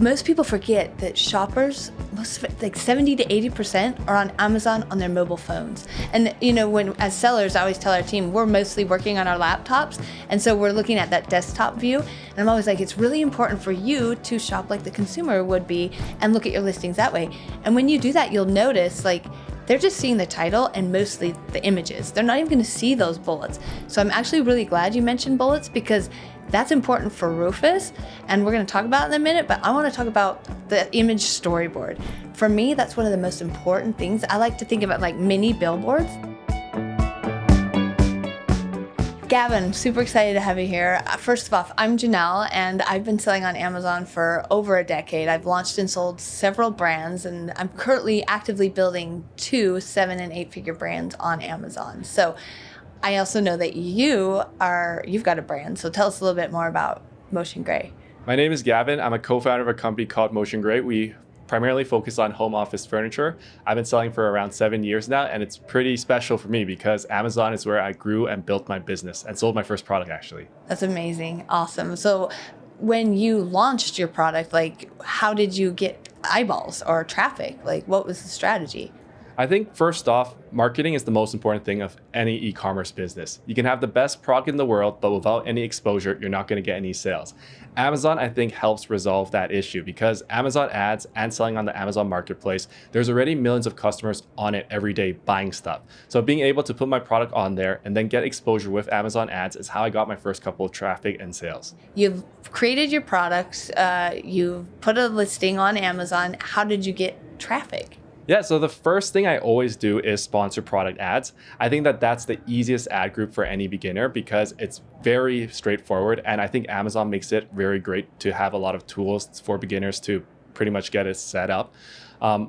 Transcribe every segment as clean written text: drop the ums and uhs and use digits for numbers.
most people forget that shoppers, most of it, like 70 to 80% are on Amazon on their mobile phones. And when as sellers, I always tell our team, we're mostly working on our laptops. And so we're looking at that desktop view. And I'm always like, it's really important for you to shop like the consumer would be and look at your listings that way. And when you do that, you'll notice like they're just seeing the title and mostly the images. They're not even going to see those bullets. So I'm actually really glad you mentioned bullets because that's important for Rufus, and we're going to talk about it in a minute, but I want to talk about the image storyboard. For me, that's one of the most important things. I like to think of it like mini billboards. Gavin, super excited to have you here. First of all, I'm Janelle, and I've been selling on Amazon for over a decade. I've launched and sold several brands, and I'm currently actively building 2 7- and 8-figure brands on Amazon. So I also know that you've got a brand. So tell us a little bit more about Motion Gray. My name is Gavin. I'm a co-founder of a company called Motion Gray. We primarily focus on home office furniture. I've been selling for around 7 years now, and it's pretty special for me because Amazon is where I grew and built my business and sold my first product, actually. That's amazing. Awesome. So when you launched your product, like how did you get eyeballs or traffic? Like what was the strategy? I think first off, marketing is the most important thing of any e-commerce business. You can have the best product in the world, but without any exposure, you're not going to get any sales. Amazon, I think, helps resolve that issue because Amazon ads and selling on the Amazon marketplace, there's already millions of customers on it every day buying stuff. So being able to put my product on there and then get exposure with Amazon ads is how I got my first couple of traffic and sales. You've created your products, you've put a listing on Amazon. How did you get traffic? Yeah, so the first thing I always do is sponsor product ads. I think that that's the easiest ad group for any beginner because it's very straightforward. And I think Amazon makes it very great to have a lot of tools for beginners to pretty much get it set up.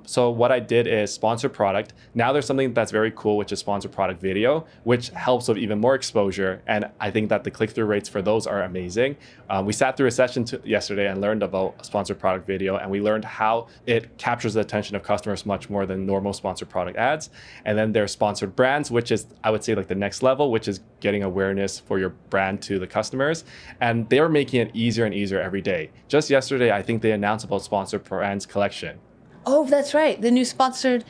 So what I did is sponsor product. Now there's something that's very cool, which is sponsor product video, which helps with even more exposure. And I think that the click-through rates for those are amazing. We sat through a session yesterday and learned about sponsor product video, and we learned how it captures the attention of customers much more than normal sponsored product ads. And then there's sponsored brands, which is, I would say, like the next level, which is getting awareness for your brand to the customers. And they are making it easier and easier every day. Just yesterday, I think they announced about sponsored brands collection. Oh, that's right. The new sponsored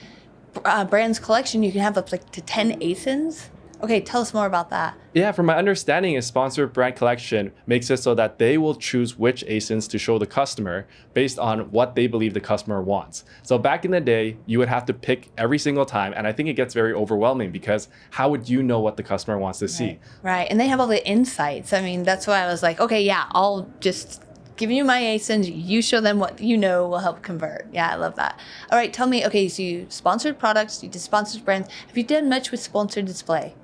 brands collection, you can have up like to 10 ASINs. Okay, tell us more about that. Yeah, from my understanding, a sponsored brand collection makes it so that they will choose which ASINs to show the customer based on what they believe the customer wants. So back in the day, you would have to pick every single time. And I think it gets very overwhelming because how would you know what the customer wants to see? Right. And they have all the insights. I mean, that's why I was like, okay, yeah, I'll just give you my ASINs, you show them what you know will help convert. Yeah, I love that. All right, tell me, okay, so you sponsored products, you did sponsored brands. Have you done much with sponsored display?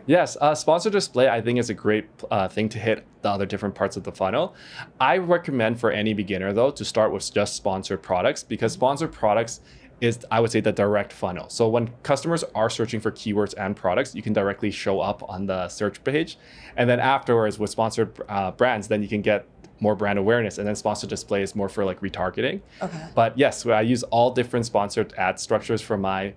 Yes, sponsored display I think is a great thing to hit the other different parts of the funnel. I recommend for any beginner though to start with just sponsored products because sponsored products is, I would say, the direct funnel. So when customers are searching for keywords and products, you can directly show up on the search page. And then afterwards with sponsored brands, then you can get more brand awareness, and then sponsored display is more for like retargeting. Okay. But yes, I use all different sponsored ad structures for my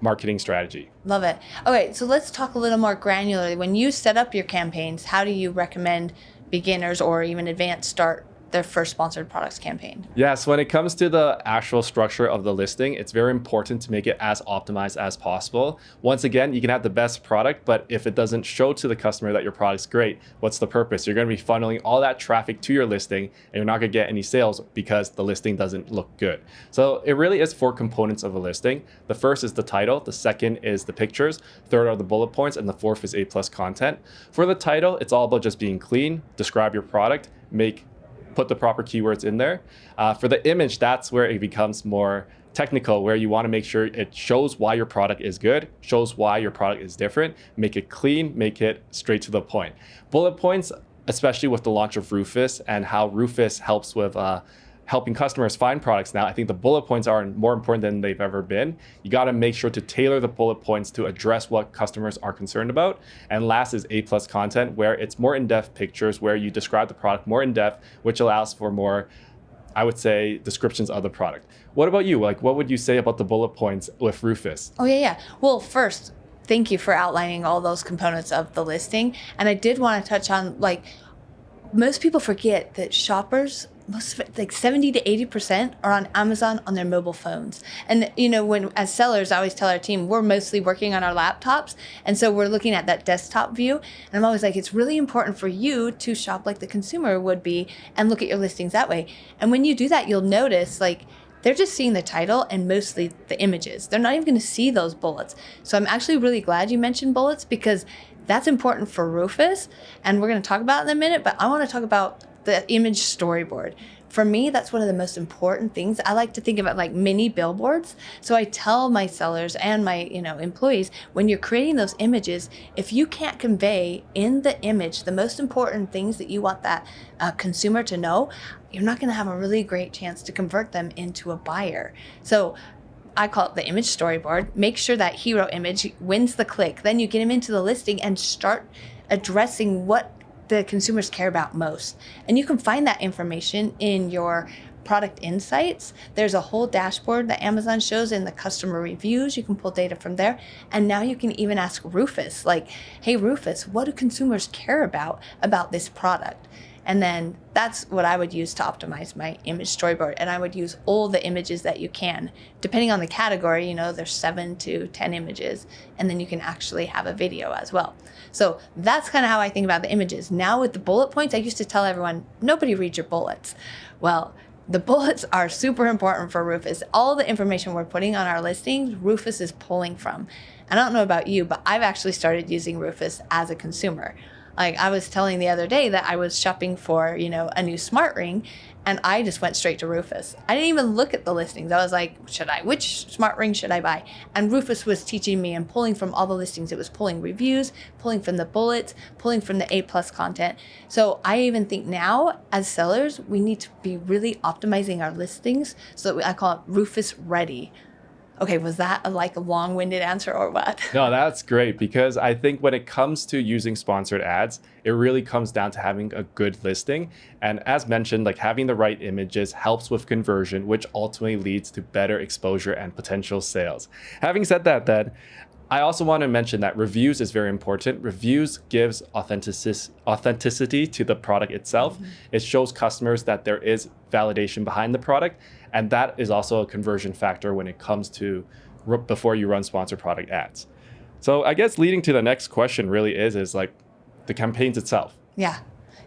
marketing strategy. Love it. Okay, so let's talk a little more granularly. When you set up your campaigns, how do you recommend beginners or even advanced start their first sponsored products campaign? Yes, when it comes to the actual structure of the listing, it's very important to make it as optimized as possible. Once again, you can have the best product, but if it doesn't show to the customer that your product's great, what's the purpose? You're going to be funneling all that traffic to your listing and you're not going to get any sales because the listing doesn't look good. So it really is 4 components of a listing. The first is the title, the second is the pictures, third are the bullet points, and the fourth is A+ content. For the title, it's all about just being clean, describe your product, put the proper keywords in there. For the image, that's where it becomes more technical, where you want to make sure it shows why your product is good, shows why your product is different, make it clean, make it straight to the point. Bullet points, especially with the launch of Rufus and how Rufus helps with helping customers find products now, I think the bullet points are more important than they've ever been. You got to make sure to tailor the bullet points to address what customers are concerned about. And last is A+ content, where it's more in-depth pictures, where you describe the product more in depth, which allows for more, I would say, descriptions of the product. What about you? Like, what would you say about the bullet points with Rufus? Oh, yeah. Well, first, thank you for outlining all those components of the listing. And I did want to touch on, like, most people forget that shoppers, most of it, like 70 to 80% are on Amazon on their mobile phones. And when as sellers, I always tell our team we're mostly working on our laptops, and so we're looking at that desktop view. And I'm always like, it's really important for you to shop like the consumer would be and look at your listings that way. And when you do that, you'll notice like they're just seeing the title and mostly the images. They're not even going to see those bullets. So I'm actually really glad you mentioned bullets, because that's important for Rufus, and we're going to talk about it in a minute, but I want to talk about the image storyboard. For me, that's one of the most important things. I like to think of it like mini billboards. So I tell my sellers and my employees, when you're creating those images, if you can't convey in the image the most important things that you want that consumer to know, you're not going to have a really great chance to convert them into a buyer. So I call it the image storyboard. Make sure that hero image wins the click. Then you get them into the listing and start addressing what the consumers care about most. And you can find that information in your product insights. There's a whole dashboard that Amazon shows in the customer reviews. You can pull data from there. And now you can even ask Rufus, like, hey, Rufus, what do consumers care about this product? And then that's what I would use to optimize my image storyboard. And I would use all the images that you can. Depending on the category, there's 7 to 10 images. And then you can actually have a video as well. So that's kind of how I think about the images. Now with the bullet points, I used to tell everyone, nobody reads your bullets. Well, the bullets are super important for Rufus. All the information we're putting on our listings, Rufus is pulling from. And I don't know about you, but I've actually started using Rufus as a consumer. Like I was telling the other day that I was shopping for, a new smart ring, and I just went straight to Rufus. I didn't even look at the listings. I was like, which smart ring should I buy? And Rufus was teaching me and pulling from all the listings. It was pulling reviews, pulling from the bullets, pulling from the A+ content. So I even think now as sellers, we need to be really optimizing our listings so that I call it Rufus ready. Okay, was that a long-winded answer or what? No, that's great, because I think when it comes to using sponsored ads, it really comes down to having a good listing. And as mentioned, having the right images helps with conversion, which ultimately leads to better exposure and potential sales. Having said that, then, I also want to mention that reviews is very important. Reviews gives authenticity to the product itself. Mm-hmm. It shows customers that there is validation behind the product. And that is also a conversion factor when it comes to before you run sponsored product ads. So I guess leading to the next question really is the campaigns itself. Yeah.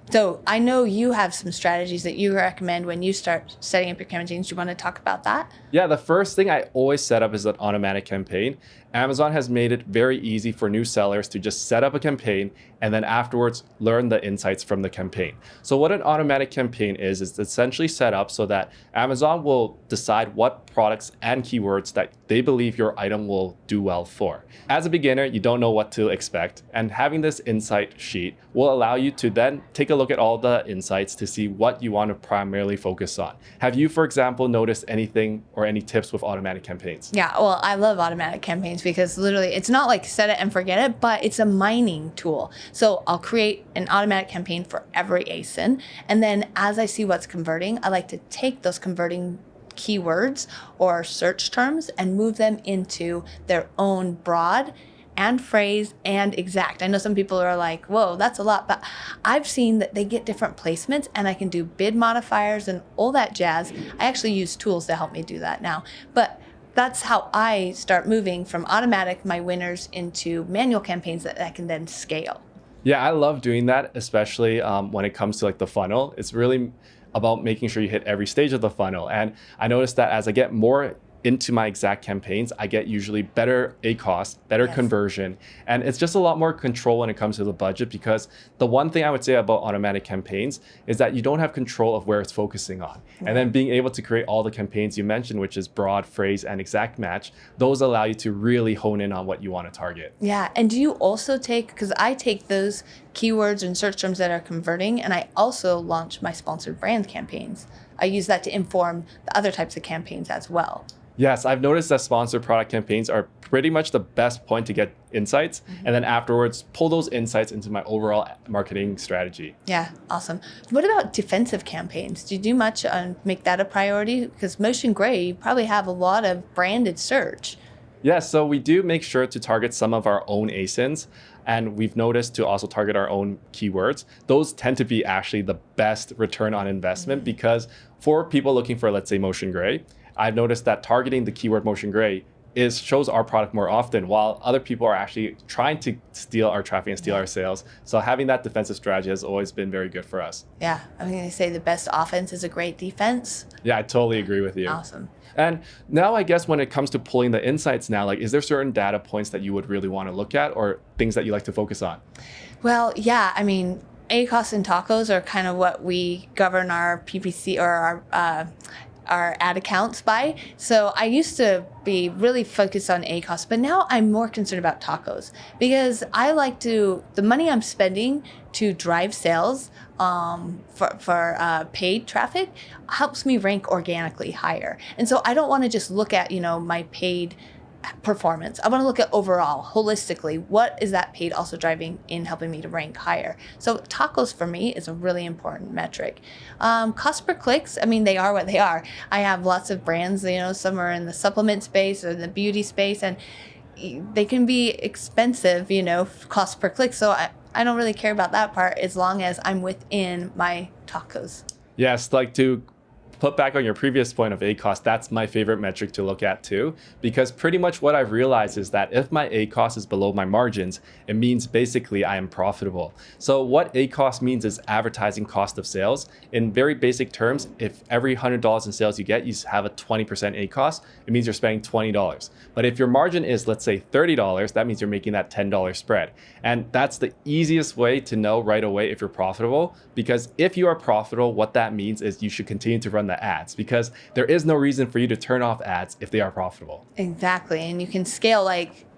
So I know you have some strategies that you recommend when you start setting up your campaigns. Do you want to talk about that? Yeah, the first thing I always set up is an automatic campaign. Amazon has made it very easy for new sellers to just set up a campaign and then afterwards learn the insights from the campaign. So what an automatic campaign is essentially set up so that Amazon will decide what products and keywords that they believe your item will do well for. As a beginner, you don't know what to expect, and having this insight sheet will allow you to then take a look at all the insights to see what you want to primarily focus on. Have you, for example, noticed anything or any tips with automatic campaigns? Yeah, well, I love automatic campaigns because literally it's not like set it and forget it, but it's a mining tool. So I'll create an automatic campaign for every ASIN. And then as I see what's converting, I like to take those converting keywords or search terms and move them into their own broad and phrase and exact. I know some people are like, whoa, that's a lot, but I've seen that they get different placements and I can do bid modifiers and all that jazz. I actually use tools to help me do that now. But that's how I start moving from automatic, my winners, into manual campaigns that I can then scale. Yeah, I love doing that, especially when it comes to the funnel. It's really about making sure you hit every stage of the funnel. And I noticed that as I get more into my exact campaigns, I get usually better ACoS, better conversion. And it's just a lot more control when it comes to the budget, because the one thing I would say about automatic campaigns is that you don't have control of where it's focusing on. And then being able to create all the campaigns you mentioned, which is broad, phrase, and exact match, those allow you to really hone in on what you want to target. Yeah, and do you also because I take those keywords and search terms that are converting, and I also launch my sponsored brand campaigns. I use that to inform the other types of campaigns as well. Yes, I've noticed that sponsored product campaigns are pretty much the best point to get insights, and then afterwards pull those insights into my overall marketing strategy. Yeah, awesome. What about defensive campaigns? Do you do much on make that a priority? Because Motion Gray, you probably have a lot of branded search. Yeah, so we do make sure to target some of our own ASINs, and we've noticed to also target our own keywords. Those tend to be actually the best return on investment because for people looking for, let's say, motion gray, I've noticed that targeting the keyword motion gray shows our product more often, while other people are actually trying to steal our traffic and steal our sales. So having that defensive strategy has always been very good for us. Yeah, I'm going to say the best offense is a great defense. Yeah, I totally agree with you. Awesome. And now I guess when it comes to pulling the insights now, like, is there certain data points that you would really want to look at or things that you like to focus on? Well, yeah, I mean, ACOS and tacos are kind of what we govern our PPC or our ad accounts by. So I used to be really focused on ACOS, but now I'm more concerned about tacos because I like the money I'm spending to drive sales for paid traffic helps me rank organically higher. And so I don't want to just look at, my paid performance. I want to look at overall, holistically, what is that paid also driving in helping me to rank higher? So tacos for me is a really important metric. Cost per clicks, I mean, they are what they are. I have lots of brands, some are in the supplement space or the beauty space, and they can be expensive, cost per click. So I don't really care about that part as long as I'm within my tacos. Yes, like to put back on your previous point of ACOS, that's my favorite metric to look at too, because pretty much what I've realized is that if my ACOS is below my margins, it means basically I am profitable. So what ACOS means is advertising cost of sales. In very basic terms, if every $100 in sales you get, you have a 20% ACOS, it means you're spending $20. But if your margin is, let's say, $30, that means you're making that $10 spread. And that's the easiest way to know right away if you're profitable, because if you are profitable, what that means is you should continue to run the ads, because there is no reason for you to turn off ads if they are profitable. Exactly. And you can scale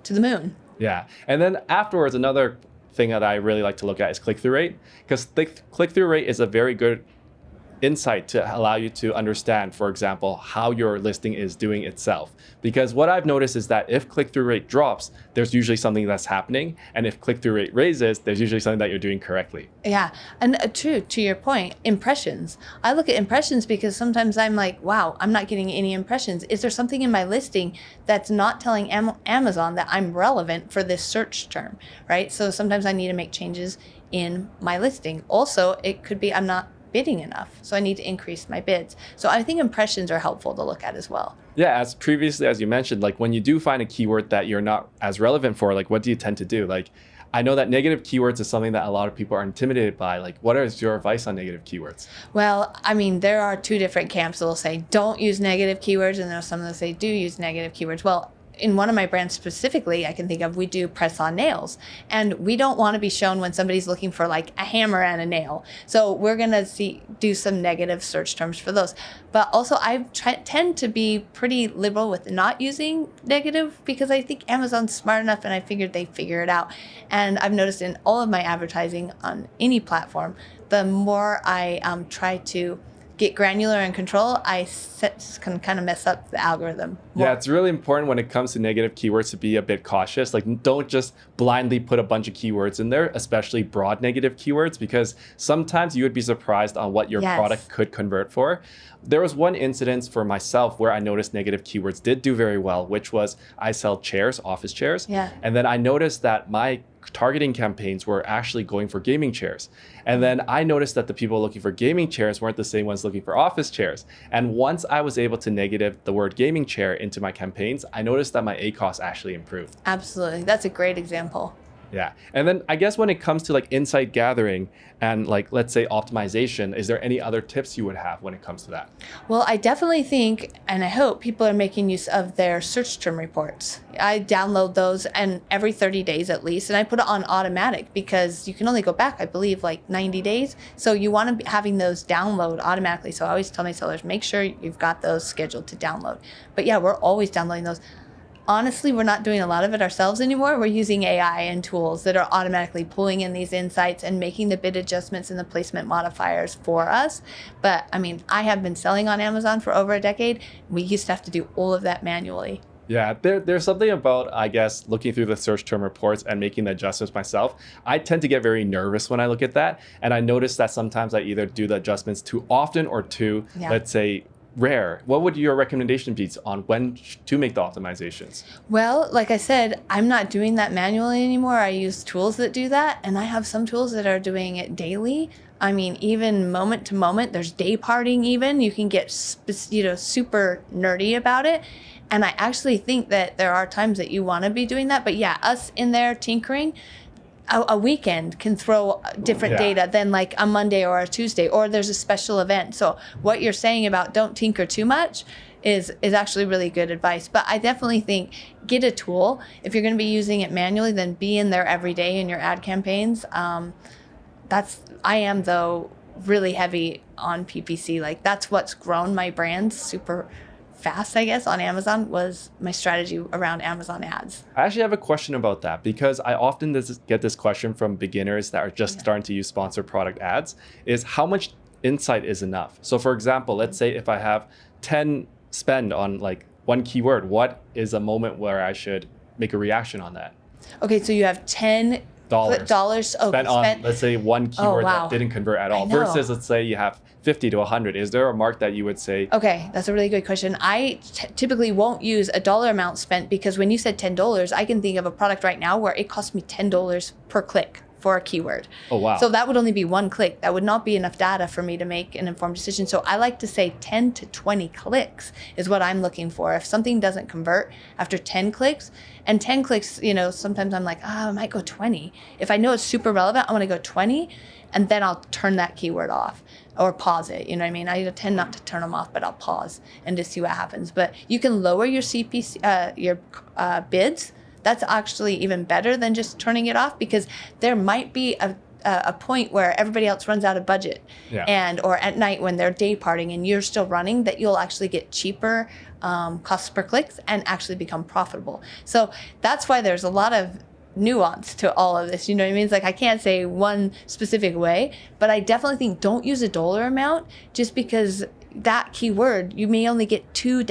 to the moon. Yeah. And then afterwards, another thing that I really like to look at is click-through rate, because click-through rate is a very good insight to allow you to understand, for example, how your listing is doing itself. Because what I've noticed is that if click-through rate drops, there's usually something that's happening. And if click-through rate raises, there's usually something that you're doing correctly. Yeah. And true, to your point, impressions. I look at impressions because sometimes I'm like, wow, I'm not getting any impressions. Is there something in my listing that's not telling Amazon that I'm relevant for this search term, right? So sometimes I need to make changes in my listing. Also, it could be I'm not bidding enough, so I need to increase my bids. So I think impressions are helpful to look at as well. Yeah, as previously as you mentioned, like when you do find a keyword that you're not as relevant for, like what do you tend to do? Like I know that negative keywords is something that a lot of people are intimidated by. Like what is your advice on negative keywords? Well, I mean, there are two different camps that will say don't use negative keywords, and there are some that say do use negative keywords. Well, in one of my brands specifically, I can think of, we do press-on nails, and we don't want to be shown when somebody's looking for like a hammer and a nail. So we're going to do some negative search terms for those. But also I tend to be pretty liberal with not using negative because I think Amazon's smart enough, and I figured they figure it out. And I've noticed in all of my advertising on any platform, the more I try to get granular and control, can kind of mess up the algorithm more. Yeah, it's really important when it comes to negative keywords to be a bit cautious. Like don't just blindly put a bunch of keywords in there, especially broad negative keywords, because sometimes you would be surprised on what your product could convert for. There was one incident for myself where I noticed negative keywords did do very well, which was I sell chairs, office chairs. Yeah. And then I noticed that my targeting campaigns were actually going for gaming chairs. And then I noticed that the people looking for gaming chairs weren't the same ones looking for office chairs. And once I was able to negative the word gaming chair into my campaigns, I noticed that my ACOS actually improved. Absolutely. That's a great example. Yeah. And then I guess when it comes to like insight gathering and like, let's say optimization, is there any other tips you would have when it comes to that? Well, I definitely think, and I hope people are making use of their search term reports. I download those and every 30 days at least, and I put it on automatic because you can only go back, I believe, like 90 days. So you want to be having those download automatically. So I always tell my sellers, make sure you've got those scheduled to download. But yeah, we're always downloading those. Honestly, we're not doing a lot of it ourselves anymore. We're using AI and tools that are automatically pulling in these insights and making the bid adjustments and the placement modifiers for us. But I mean, I have been selling on Amazon for over a decade. We used to have to do all of that manually. Yeah, there's something about, I guess, looking through the search term reports and making the adjustments myself. I tend to get very nervous when I look at that. And I notice that sometimes I either do the adjustments too often or let's say, rare. What would your recommendation be on when to make the optimizations? Well, like I said, I'm not doing that manually anymore. I use tools that do that, and I have some tools that are doing it daily. I mean, even moment to moment, there's day parting even. You can get, super nerdy about it. And I actually think that there are times that you want to be doing that. But yeah, us in there tinkering, a weekend can throw different data than like a Monday or a Tuesday, or there's a special event. So what you're saying about don't tinker too much is actually really good advice. But I definitely think get a tool. If you're going to be using it manually, then be in there every day in your ad campaigns. I am though really heavy on PPC. Like that's what's grown my brand super fast, I guess, on Amazon was my strategy around Amazon ads. I actually have a question about that because I often get this question from beginners that are just starting to use sponsored product ads is how much insight is enough? So for example, let's say if I have 10 spend on like one keyword, what is a moment where I should make a reaction on that? Okay, so you have $10 spent on, let's say, one keyword that didn't convert at all versus, let's say, you have 50 to 100. Is there a mark that you would say? Okay, that's a really good question. I typically won't use a dollar amount spent because when you said $10, I can think of a product right now where it costs me $10 per click for a keyword. Oh, wow. So that would only be one click. That would not be enough data for me to make an informed decision. So I like to say 10 to 20 clicks is what I'm looking for. If something doesn't convert after 10 clicks, and 10 clicks, sometimes I'm like, I might go 20. If I know it's super relevant, I want to go 20, and then I'll turn that keyword off or pause it. You know what I mean? I tend not to turn them off, but I'll pause and just see what happens. But you can lower your CPC, your bids. That's actually even better than just turning it off because there might be a point where everybody else runs out of budget or at night when they're day parting and you're still running, that you'll actually get cheaper costs per clicks and actually become profitable. So that's why there's a lot of nuance to all of this. You know what I mean? It's like I can't say one specific way, but I definitely think don't use a dollar amount just because that keyword, you may only get two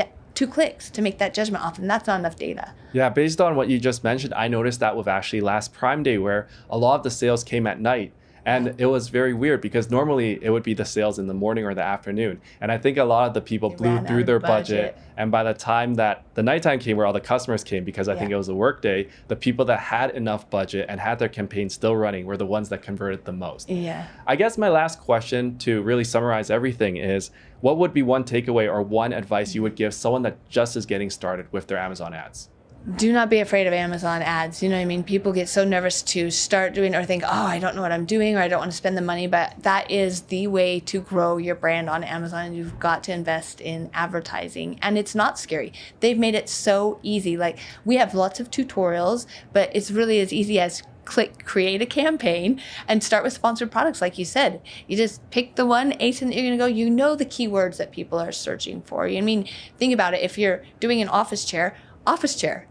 clicks to make that judgment off, and that's not enough data. Yeah, based on what you just mentioned, I noticed that with actually last Prime Day where a lot of the sales came at night. And it was very weird because normally it would be the sales in the morning or the afternoon. And I think a lot of the people blew through their budget. And by the time that the nighttime came where all the customers came, because I think it was a work day, the people that had enough budget and had their campaign still running were the ones that converted the most. Yeah. I guess my last question to really summarize everything is, what would be one takeaway or one advice you would give someone that just is getting started with their Amazon ads? Do not be afraid of Amazon ads. You know what I mean? People get so nervous to start doing or think, I don't know what I'm doing or I don't want to spend the money. But that is the way to grow your brand on Amazon. You've got to invest in advertising. And it's not scary. They've made it so easy. Like we have lots of tutorials, but it's really as easy as create a campaign and start with sponsored products. Like you said, you just pick the one ASIN that you're going to go, the keywords that people are searching for. I mean, think about it. If you're doing an office chair,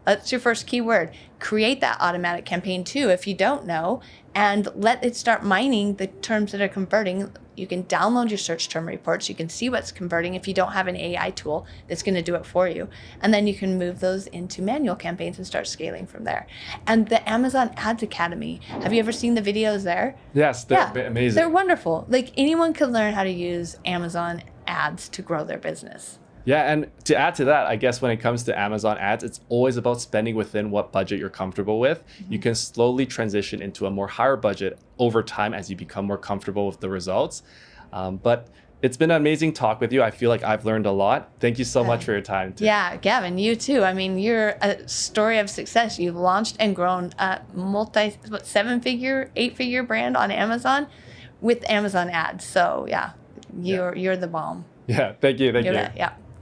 that's your first keyword. Create that automatic campaign too if you don't know, and let it start mining the terms that are converting. You can download your search term reports. You can see what's converting if you don't have an AI tool that's going to do it for you. And then you can move those into manual campaigns and start scaling from there. And the Amazon Ads Academy, have you ever seen the videos there? Yes, they're amazing. They're wonderful. Like anyone can learn how to use Amazon ads to grow their business. Yeah, and to add to that, I guess when it comes to Amazon ads, it's always about spending within what budget you're comfortable with. Mm-hmm. You can slowly transition into a more higher budget over time as you become more comfortable with the results. But it's been an amazing talk with you. I feel like I've learned a lot. Thank you so much for your time today. Yeah, Gavin, you too. I mean, you're a story of success. You've launched and grown a seven-figure, eight-figure brand on Amazon with Amazon ads. So yeah, you're the bomb. Yeah, thank you. Yeah.